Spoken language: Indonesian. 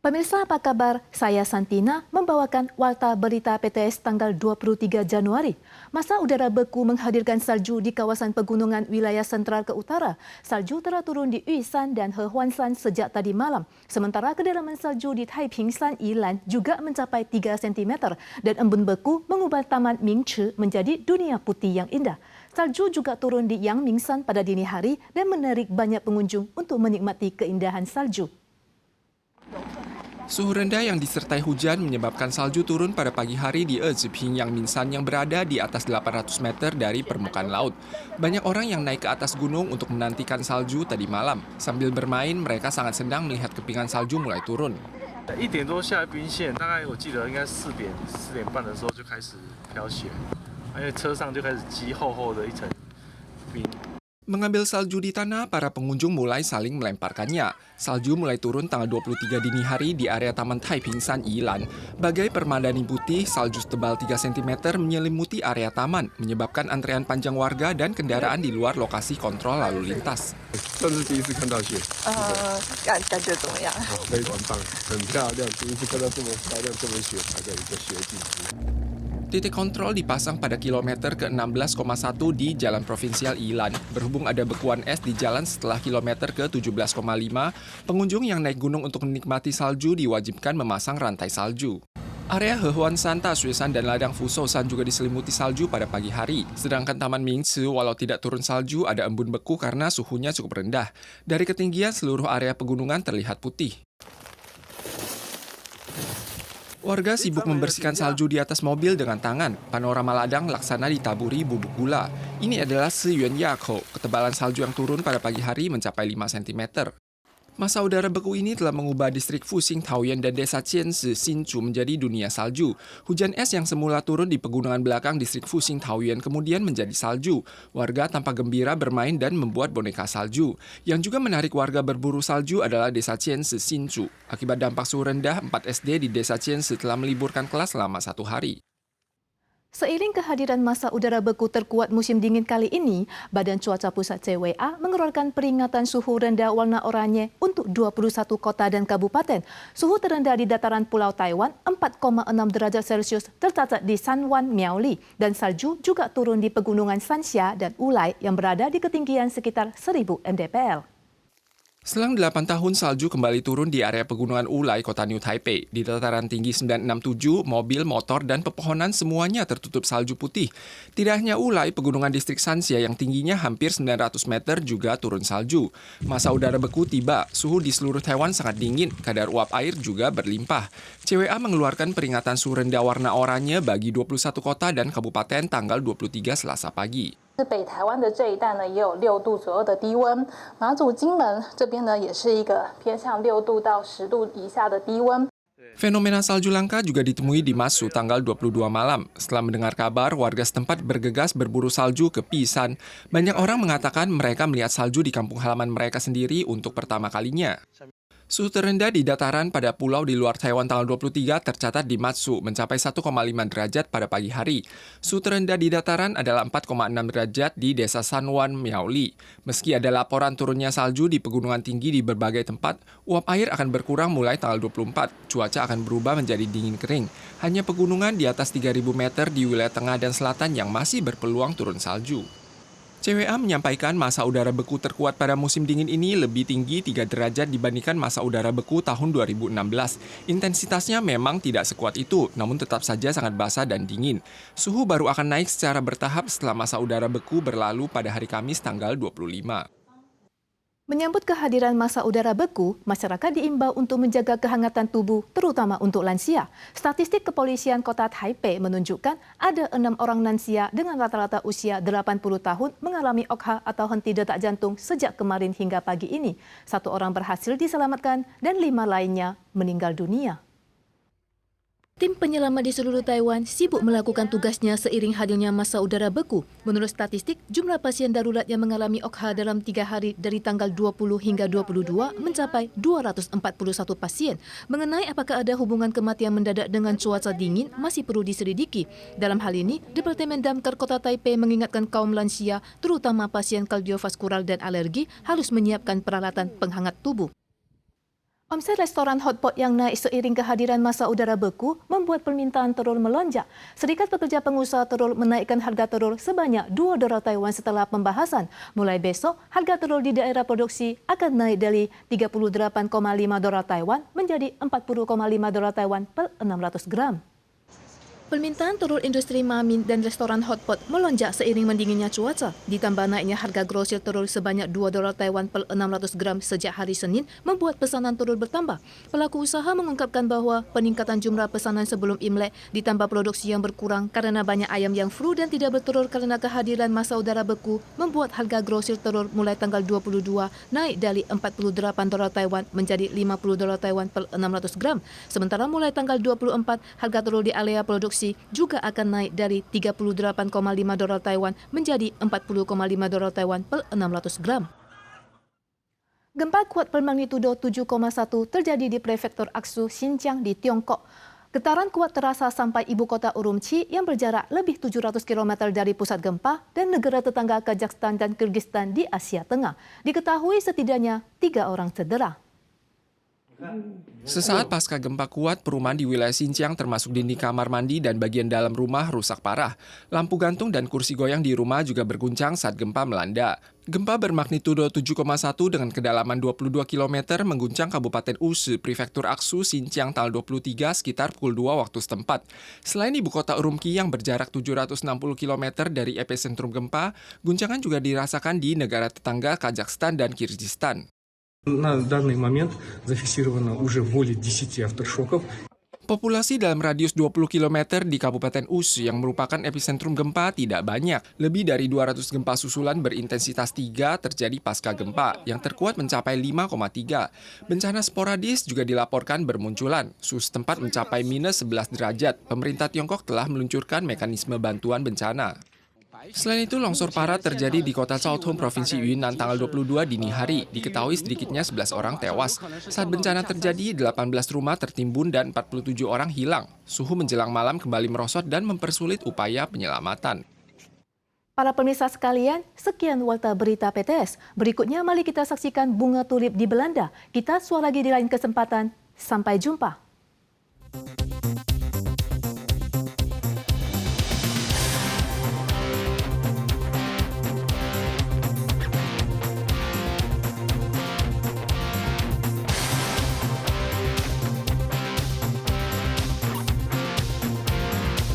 Pemirsa apa kabar? Saya Santina membawakan Warta Berita PTS tanggal 23 Januari. Masa udara beku menghadirkan salju di kawasan pegunungan wilayah sentral ke utara. Salju telah turun di Yushan dan Hehuanshan sejak tadi malam. Sementara kedalaman salju di Taipingsan Yilan juga mencapai 3 cm dan embun beku mengubah Taman Mingchi menjadi dunia putih yang indah. Salju juga turun di Yangmingshan pada dini hari dan menarik banyak pengunjung untuk menikmati keindahan salju. Suhu rendah yang disertai hujan menyebabkan salju turun pada pagi hari di Ezhiping Yangmingshan yang berada di atas 800 meter dari permukaan laut. Banyak orang yang naik ke atas gunung untuk menantikan salju tadi malam. Sambil bermain, mereka sangat senang melihat kepingan salju mulai turun. 1点多下冰线，大概我记得应该4点半的时候就开始飘雪，因为车上就开始积厚厚的一层冰。 Mengambil salju di tanah, para pengunjung mulai saling melemparkannya. Salju mulai turun tanggal 23 dini hari di area Taman Taipingsan Yilan. Bagai permadani putih, salju setebal 3 cm menyelimuti area taman, menyebabkan antrean panjang warga dan kendaraan di luar lokasi kontrol lalu lintas. 这是第一次看到雪，感觉怎么样？非常棒，很漂亮，第一次看到这么漂亮、这么雪白的一个雪景。 Titik kontrol dipasang pada kilometer ke-16,1 di Jalan Provinsial Yilan. Berhubung ada bekuan es di jalan setelah kilometer ke-17,5, pengunjung yang naik gunung untuk menikmati salju diwajibkan memasang rantai salju. Area Hehuanshan, Taxueshan, dan ladang Fuzhousan juga diselimuti salju pada pagi hari. Sedangkan Taman Mingchi, walau tidak turun salju, ada embun beku karena suhunya cukup rendah. Dari ketinggian, seluruh area pegunungan terlihat putih. Warga sibuk membersihkan salju di atas mobil dengan tangan. Panorama ladang laksana ditaburi bubuk gula. Ini adalah Siyuan Yakou. Ketebalan salju yang turun pada pagi hari mencapai 5 cm. Masa udara beku ini telah mengubah distrik Fuxing Taoyuan dan desa Qianshi Hsinchu menjadi dunia salju. Hujan es yang semula turun di pegunungan belakang distrik Fuxing Taoyuan kemudian menjadi salju. Warga tampak gembira bermain dan membuat boneka salju. Yang juga menarik warga berburu salju adalah desa Qianshi Hsinchu. Akibat dampak suhu rendah, 4 SD di desa Qianshi telah meliburkan kelas selama 1 hari. Seiring kehadiran masa udara beku terkuat musim dingin kali ini, Badan Cuaca Pusat CWA mengeluarkan peringatan suhu rendah warna oranye untuk 21 kota dan kabupaten. Suhu terendah di dataran Pulau Taiwan 4,6 derajat Celcius tercatat di Sanwan, Miaoli, dan salju juga turun di pegunungan Sanxia dan Wulai yang berada di ketinggian sekitar 1000 mdpl. Selang 8 tahun, salju kembali turun di area pegunungan Wulai, kota New Taipei. Di dataran tinggi 967, mobil, motor, dan pepohonan semuanya tertutup salju putih. Tidak hanya Wulai, pegunungan distrik Sanxia yang tingginya hampir 900 meter juga turun salju. Masa udara beku tiba, suhu di seluruh Taiwan sangat dingin, kadar uap air juga berlimpah. CWA mengeluarkan peringatan suhu rendah warna oranye bagi 21 kota dan kabupaten tanggal 23 Selasa pagi. 北台湾的这一带呢，也有6度左右的低温。马祖、金门这边呢，也是一个偏向6度到10度以下的低温。 Fenomena salju langka juga ditemui di Masu tanggal 22 malam. Setelah mendengar kabar, warga setempat bergegas berburu salju ke Pisan. Banyak orang mengatakan mereka melihat salju di kampung halaman mereka sendiri untuk pertama kalinya. Suhu terendah di dataran pada pulau di luar Taiwan tanggal 23 tercatat di Matsu mencapai 1,5 derajat pada pagi hari. Suhu terendah di dataran adalah 4,6 derajat di desa Sanwan, Miaoli. Meski ada laporan turunnya salju di pegunungan tinggi di berbagai tempat, uap air akan berkurang mulai tanggal 24. Cuaca akan berubah menjadi dingin kering. Hanya pegunungan di atas 3.000 meter di wilayah tengah dan selatan yang masih berpeluang turun salju. CWA menyampaikan masa udara beku terkuat pada musim dingin ini lebih tinggi 3 derajat dibandingkan masa udara beku tahun 2016. Intensitasnya memang tidak sekuat itu, namun tetap saja sangat basah dan dingin. Suhu baru akan naik secara bertahap setelah masa udara beku berlalu pada hari Kamis tanggal 25. Menyambut kehadiran masa udara beku, masyarakat diimbau untuk menjaga kehangatan tubuh, terutama untuk lansia. Statistik Kepolisian Kota Taipei menunjukkan ada 6 orang lansia dengan rata-rata usia 80 tahun mengalami OKH atau henti detak jantung sejak kemarin hingga pagi ini. 1 orang berhasil diselamatkan dan 5 lainnya meninggal dunia. Tim penyelamat di seluruh Taiwan sibuk melakukan tugasnya seiring hadirnya masa udara beku. Menurut statistik, jumlah pasien darurat yang mengalami OKH dalam 3 hari dari tanggal 20 hingga 22 mencapai 241 pasien. Mengenai apakah ada hubungan kematian mendadak dengan cuaca dingin masih perlu diselidiki. Dalam hal ini, Departemen Damkar Kota Taipei mengingatkan kaum lansia, terutama pasien kardiovaskular dan alergi, harus menyiapkan peralatan penghangat tubuh. Omset restoran hotpot yang naik seiring kehadiran masa udara beku membuat permintaan telur melonjak. Serikat Pekerja Pengusaha Telur menaikkan harga telur sebanyak $2 Taiwan setelah pembahasan. Mulai besok, harga telur di daerah produksi akan naik dari $38,5 Taiwan menjadi $40,5 Taiwan per 600 gram. Permintaan telur industri mamin dan restoran hotpot melonjak seiring mendinginnya cuaca. Ditambah naiknya harga grosir telur sebanyak $2 Taiwan per 600 gram sejak hari Senin membuat pesanan telur bertambah. Pelaku usaha mengungkapkan bahwa peningkatan jumlah pesanan sebelum Imlek ditambah produksi yang berkurang karena banyak ayam yang flu dan tidak bertelur karena kehadiran masa udara beku membuat harga grosir telur mulai tanggal 22 naik dari $48 Taiwan menjadi $50 Taiwan per 600 gram. Sementara mulai tanggal 24 harga telur di area produksi juga akan naik dari $38,5 Taiwan menjadi $40,5 Taiwan per 600 gram. Gempa kuat bermagnitudo 7,1 terjadi di prefektur Aksu, Xinjiang di Tiongkok. Getaran kuat terasa sampai ibu kota Urumqi yang berjarak lebih 700 km dari pusat gempa dan negara tetangga Kazakhstan dan Kyrgyzstan di Asia Tengah. Diketahui setidaknya 3 orang cedera. Sesaat pasca gempa kuat, perumahan di wilayah Xinjiang termasuk dinding kamar mandi dan bagian dalam rumah rusak parah. Lampu gantung dan kursi goyang di rumah juga berguncang saat gempa melanda. Gempa bermagnitudo 7,1 dengan kedalaman 22 km mengguncang Kabupaten Usu, Prefektur Aksu, Xinjiang tanggal 23 sekitar pukul 2 waktu setempat. Selain ibu kota Urumqi yang berjarak 760 km dari epicentrum gempa, guncangan juga dirasakan di negara tetangga Kazakhstan dan Kyrgyzstan. На данный момент зафиксировано уже более 10 авторшоков. Populasi dalam radius 20 km di Kabupaten Usu yang merupakan epicentrum gempa tidak banyak. Lebih dari 200 gempa susulan berintensitas 3 terjadi pasca gempa, yang terkuat mencapai 5,3. Bencana sporadis juga dilaporkan bermunculan. Suhu setempat mencapai minus 11 derajat. Pemerintah Tiongkok telah meluncurkan mekanisme bantuan bencana. Selain itu, longsor parah terjadi di kota Chaotung, Provinsi Yunnan tanggal 22 dini hari. Diketahui sedikitnya 11 orang tewas. Saat bencana terjadi, 18 rumah tertimbun dan 47 orang hilang. Suhu menjelang malam kembali merosot dan mempersulit upaya penyelamatan. Para pemirsa sekalian, sekian Warta Berita PTS. Berikutnya mari kita saksikan bunga tulip di Belanda. Kita suara lagi di lain kesempatan. Sampai jumpa.